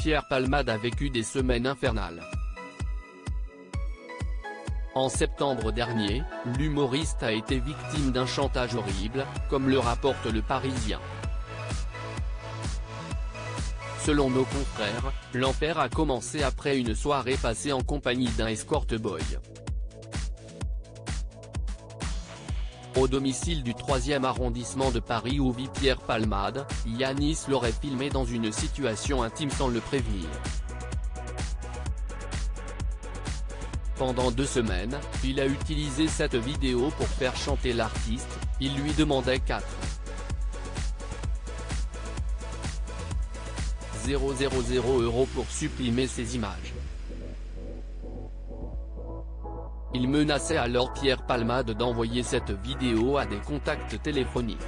Pierre Palmade a vécu des semaines infernales. En septembre dernier, l'humoriste a été victime d'un chantage horrible, comme le rapporte Le Parisien. Selon nos confrères, l'enfer a commencé après une soirée passée en compagnie d'un escort boy. Au domicile du 3e arrondissement de Paris où vit Pierre Palmade, Yanis l'aurait filmé dans une situation intime sans le prévenir. Pendant 2 semaines, il a utilisé cette vidéo pour faire chanter l'artiste, il lui demandait 4,000 € pour supprimer ces images. Il menaçait alors Pierre Palmade d'envoyer cette vidéo à des contacts téléphoniques.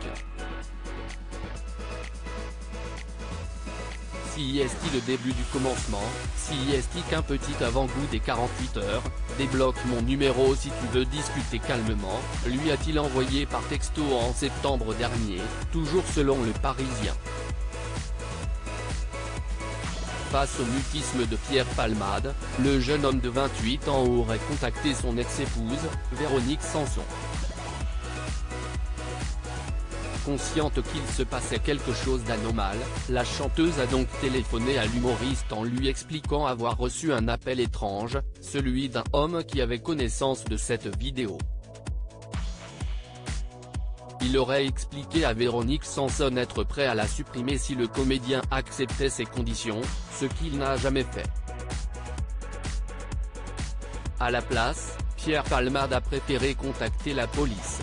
Si est-il le début du commencement, si est-il qu'un petit avant-goût des 48 heures, débloque mon numéro si tu veux discuter calmement, lui a-t-il envoyé par texto en septembre dernier, toujours selon Le Parisien. Face au mutisme de Pierre Palmade, le jeune homme de 28 ans aurait contacté son ex-épouse, Véronique Sanson. Consciente qu'il se passait quelque chose d'anormal, la chanteuse a donc téléphoné à l'humoriste en lui expliquant avoir reçu un appel étrange, celui d'un homme qui avait connaissance de cette vidéo. Il aurait expliqué à Véronique Sanson être prêt à la supprimer si le comédien acceptait ses conditions, ce qu'il n'a jamais fait. À la place, Pierre Palmade a préféré contacter la police.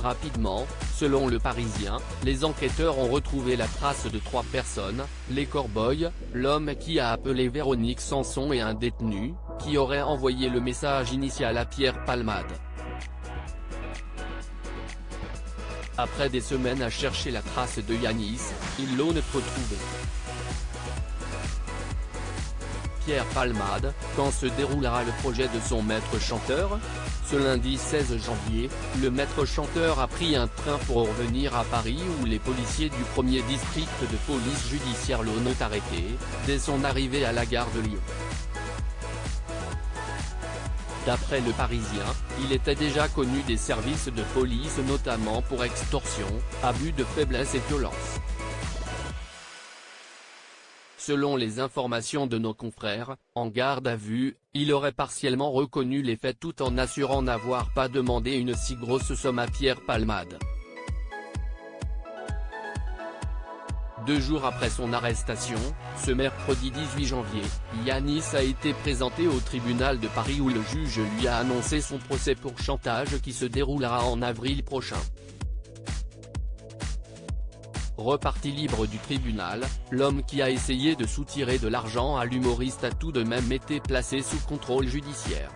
Rapidement, selon Le Parisien, les enquêteurs ont retrouvé la trace de 3 personnes, les Corboy, l'homme qui a appelé Véronique Sanson et un détenu, qui aurait envoyé le message initial à Pierre Palmade. Après des semaines à chercher la trace de Yanis, ils l'ont retrouvée. Pierre Palmade, quand se déroulera le projet de son maître chanteur? Ce lundi 16 janvier, le maître chanteur a pris un train pour revenir à Paris où les policiers du 1er district de police judiciaire l'ont arrêté, dès son arrivée à la gare de Lyon. D'après Le Parisien, il était déjà connu des services de police notamment pour extorsion, abus de faiblesse et violence. Selon les informations de nos confrères, en garde à vue, il aurait partiellement reconnu les faits tout en assurant n'avoir pas demandé une si grosse somme à Pierre Palmade. 2 jours après son arrestation, ce mercredi 18 janvier, Yanis a été présenté au tribunal de Paris où le juge lui a annoncé son procès pour chantage qui se déroulera en avril prochain. Reparti libre du tribunal, l'homme qui a essayé de soutirer de l'argent à l'humoriste a tout de même été placé sous contrôle judiciaire.